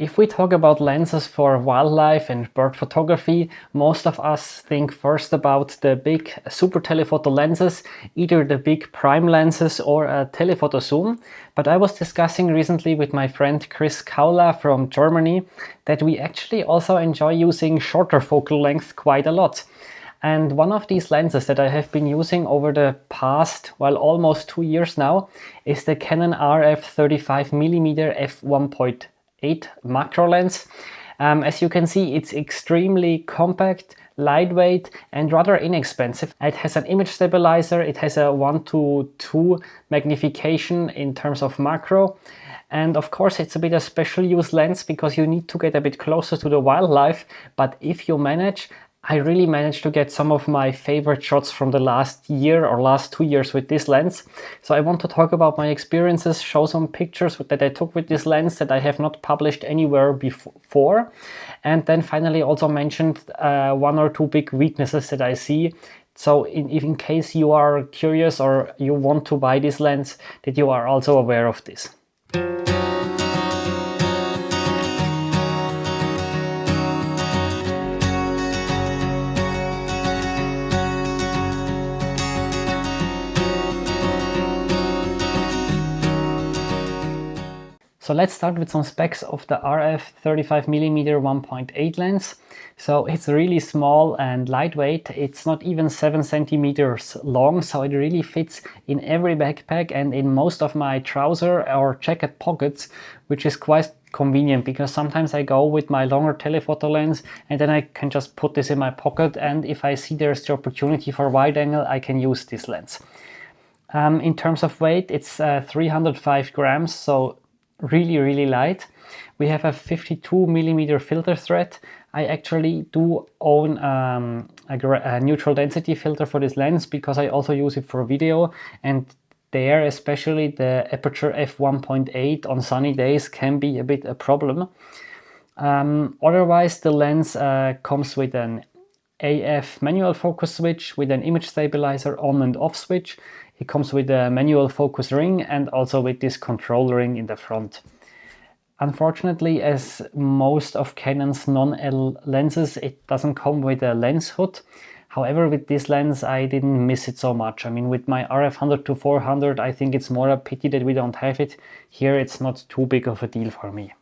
If we talk about lenses for wildlife and bird photography, most of us think first about the big super telephoto lenses, either the big prime lenses or a telephoto zoom. But I was discussing recently with my friend Chris Kaula from Germany that we actually also enjoy using shorter focal length quite a lot. And one of these lenses that I have been using over the past, well, almost 2 years now, is the Canon RF 35mm f1.8 macro lens. As you can see, it's extremely compact, lightweight and rather inexpensive. It has an image stabilizer, it has a 1:2 magnification in terms of macro, and of course it's a bit of special use lens because you need to get a bit closer to the wildlife, but if you manage, I really managed to get some of my favorite shots from the last year or last 2 years with this lens. So I want to talk about my experiences, show some pictures that I took with this lens that I have not published anywhere before. And then finally also mentioned 1 or 2 big weaknesses that I see. So in case you are curious or you want to buy this lens, that you are also aware of this. So let's start with some specs of the RF 35mm 1.8 lens. So it's really small and lightweight. It's not even 7 centimeters long, so it really fits in every backpack and in most of my trouser or jacket pockets, which is quite convenient because sometimes I go with my longer telephoto lens and then I can just put this in my pocket, and if I see there's the opportunity for wide angle, I can use this lens. In terms of weight, it's 305 grams, so really light. We have a 52mm filter thread. I actually do own a neutral density filter for this lens because I also use it for video, and there especially the aperture f1.8 on sunny days can be a bit a problem. Otherwise the lens comes with an AF manual focus switch with an image stabilizer on and off switch. It comes with a manual focus ring and also with this control ring in the front. Unfortunately, as most of Canon's non-L lenses, it doesn't come with a lens hood. However, with this lens, I didn't miss it so much. I mean, with my RF 100-400, I think it's more a pity that we don't have it. Here, it's not too big of a deal for me.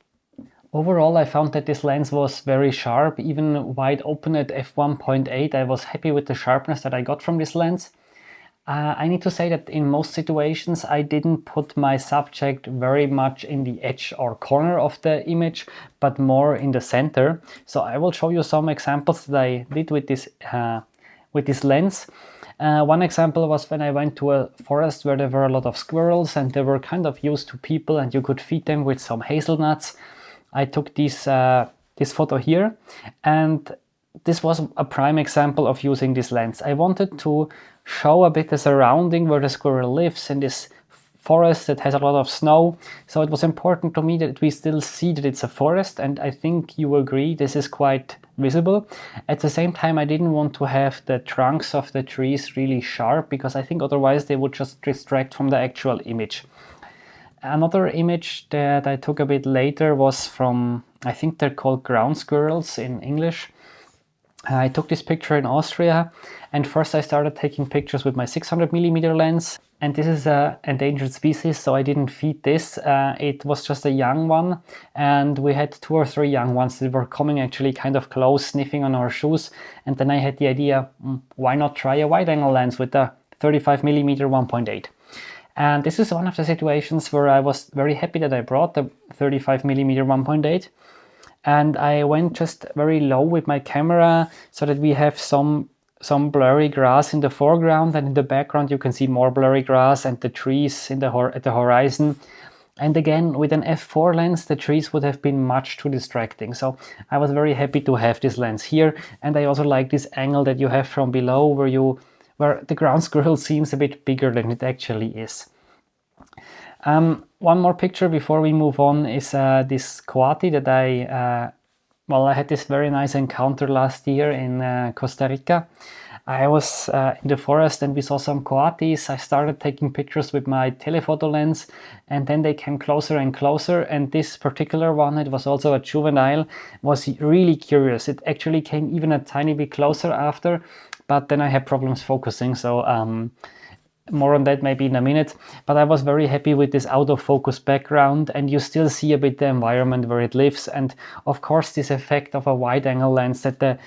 Overall, I found that this lens was very sharp, even wide open at f1.8. I was happy with the sharpness that I got from this lens. I need to say that in most situations I didn't put my subject very much in the edge or corner of the image, but more in the center. So I will show you some examples that I did with this lens. One example was when I went to a forest where there were a lot of squirrels and they were kind of used to people and you could feed them with some hazelnuts. I took this photo here, and this was a prime example of using this lens. I wanted to show a bit the surrounding where the squirrel lives in this forest that has a lot of snow. So it was important to me that we still see that it's a forest, and I think you agree this is quite visible. At the same time, I didn't want to have the trunks of the trees really sharp because I think otherwise they would just distract from the actual image. Another image that I took a bit later was from, I think they're called ground squirrels in English. I took this picture in Austria, and first I started taking pictures with my 600mm lens, and this is an endangered species, so I didn't feed this. It was just a young one, and we had 2 or 3 young ones that were coming actually kind of close, sniffing on our shoes, and then I had the idea, why not try a wide angle lens with the 35mm 1.8. And this is one of the situations where I was very happy that I brought the 35mm 1.8. And I went just very low with my camera so that we have some blurry grass in the foreground, and in the background you can see more blurry grass and the trees at the horizon. And again, with an f4 lens, the trees would have been much too distracting. So I was very happy to have this lens here, and I also like this angle that you have from below where the ground squirrel seems a bit bigger than it actually is. One more picture before we move on is this coati that I had this very nice encounter last year in Costa Rica. I was in the forest and we saw some coatis. I started taking pictures with my telephoto lens, and then they came closer and closer. And this particular one, it was also a juvenile, was really curious. It actually came even a tiny bit closer after, but then I had problems focusing. So more on that maybe in a minute. But I was very happy with this out of focus background, and you still see a bit the environment where it lives. And of course, this effect of a wide angle lens, that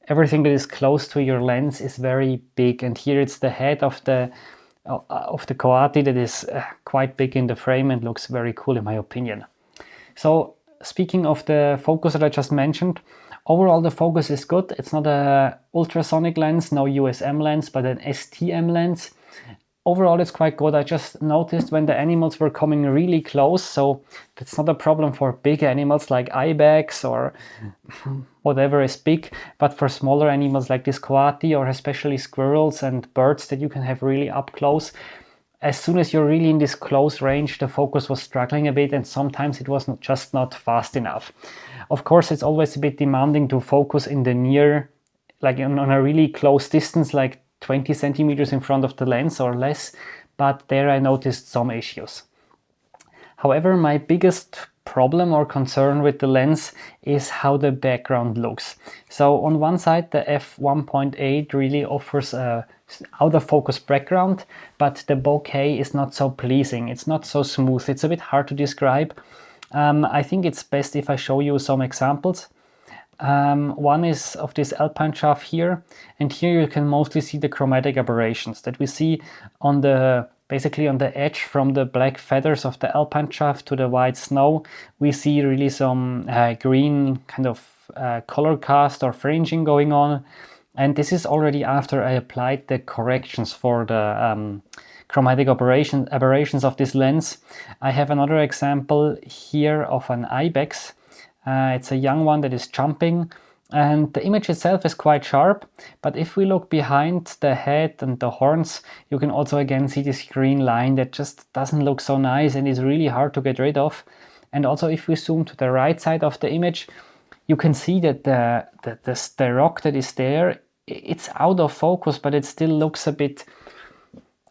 everything that is close to your lens is very big. And here it's the head of the coati that is quite big in the frame and looks very cool in my opinion. So speaking of the focus that I just mentioned, overall the focus is good. It's not a ultrasonic lens, no USM lens, but an STM lens. Overall, it's quite good. I just noticed when the animals were coming really close, so that's not a problem for big animals like ibex or whatever is big, but for smaller animals like this coati or especially squirrels and birds that you can have really up close, as soon as you're really in this close range, the focus was struggling a bit, and sometimes it was just not fast enough. Of course, it's always a bit demanding to focus in the near, like on a really close distance, like 20 centimeters in front of the lens or less, but there I noticed some issues. However, my biggest problem or concern with the lens is how the background looks. So on one side, the f1.8 really offers a out of focus background, but the bokeh is not so pleasing. It's not so smooth. It's a bit hard to describe. I think it's best if I show you some examples. One is of this alpine chaff here, and here you can mostly see the chromatic aberrations that we see on basically on the edge from the black feathers of the alpine chaff to the white snow. We see really some green kind of color cast or fringing going on, and this is already after I applied the corrections for the chromatic aberrations of this lens. I have another example here of an ibex. It's a young one that is jumping, and the image itself is quite sharp, but if we look behind the head and the horns, you can also again see this green line that just doesn't look so nice and is really hard to get rid of. And also if we zoom to the right side of the image, you can see that the rock that is there, it's out of focus, but it still looks a bit,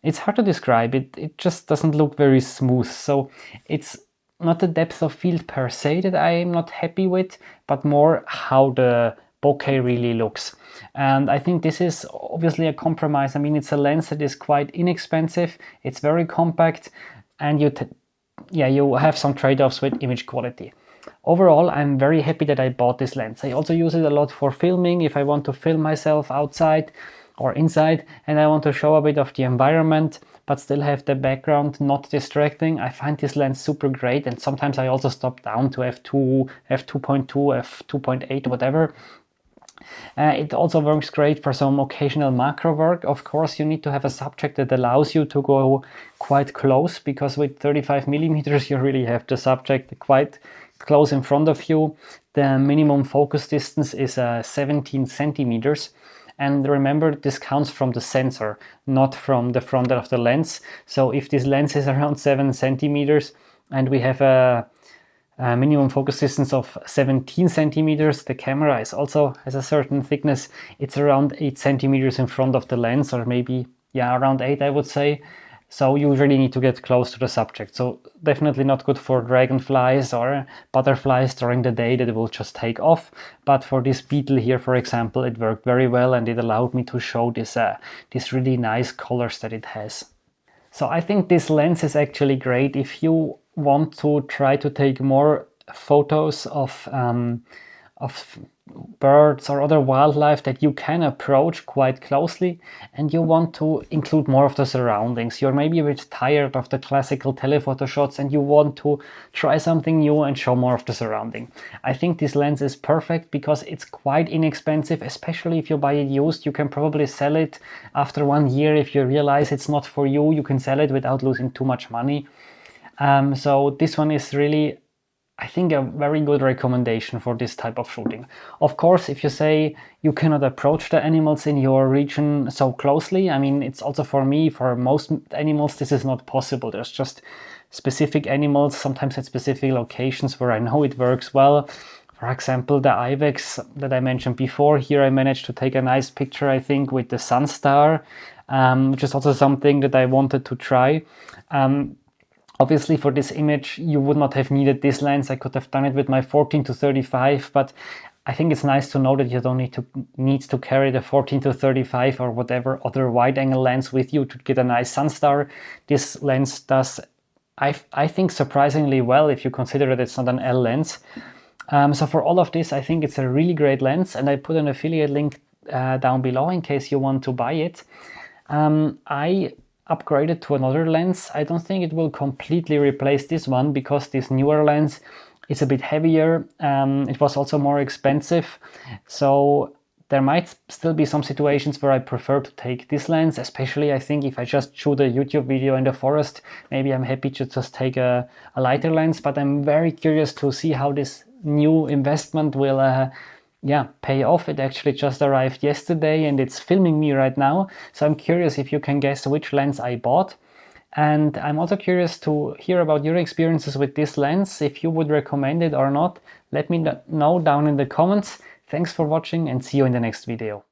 it's hard to describe. It just doesn't look very smooth. So it's not the depth of field per se that I'm not happy with, but more how the bokeh really looks. And I think this is obviously a compromise. I mean, it's a lens that is quite inexpensive, it's very compact, and you have some trade-offs with image quality. Overall, I'm very happy that I bought this lens. I also use it a lot for filming, if I want to film myself outside or inside and I want to show a bit of the environment but still have the background not distracting. I find this lens super great, and sometimes I also stop down to f2, f2.2, f2.8, whatever. It also works great for some occasional macro work. Of course, you need to have a subject that allows you to go quite close, because with 35 millimeters you really have the subject quite close in front of you. The minimum focus distance is 17 centimeters. And remember, this counts from the sensor, not from the front of the lens. So if this lens is around 7 centimeters and we have a minimum focus distance of 17 centimeters, the camera also has a certain thickness. It's around 8 centimeters in front of the lens, or maybe, around 8, I would say. So you really need to get close to the subject. So definitely not good for dragonflies or butterflies during the day that will just take off. But for this beetle here, for example, it worked very well, and it allowed me to show this really nice colors that it has. So I think this lens is actually great if you want to try to take more photos of birds or other wildlife that you can approach quite closely, and you want to include more of the surroundings. You're maybe a bit tired of the classical telephoto shots and you want to try something new and show more of the surrounding. I think this lens is perfect because it's quite inexpensive, especially if you buy it used. You can probably sell it after 1 year. If you realize it's not for you, you can sell it without losing too much money. So this one is really, I think, a very good recommendation for this type of shooting. Of course, if you say you cannot approach the animals in your region so closely, I mean, it's also for me, for most animals, this is not possible. There's just specific animals, sometimes at specific locations where I know it works well. For example, the IVEX that I mentioned before, here I managed to take a nice picture, I think, with the sun star, which is also something that I wanted to try. Obviously, for this image, you would not have needed this lens. I could have done it with my 14-35, but I think it's nice to know that you don't need to carry the 14-35 or whatever other wide-angle lens with you to get a nice sun star. This lens does, I think, surprisingly well if you consider that it's not an L lens. So for all of this, I think it's a really great lens, and I put an affiliate link down below in case you want to buy it. I upgraded to another lens. I don't think it will completely replace this one because this newer lens is a bit heavier. It was also more expensive. So there might still be some situations where I prefer to take this lens, especially I think if I just shoot a YouTube video in the forest, maybe I'm happy to just take a lighter lens, but I'm very curious to see how this new investment will pay off. It actually just arrived yesterday and it's filming me right now. So I'm curious if you can guess which lens I bought. And I'm also curious to hear about your experiences with this lens. If you would recommend it or not, let me know down in the comments. Thanks for watching and see you in the next video.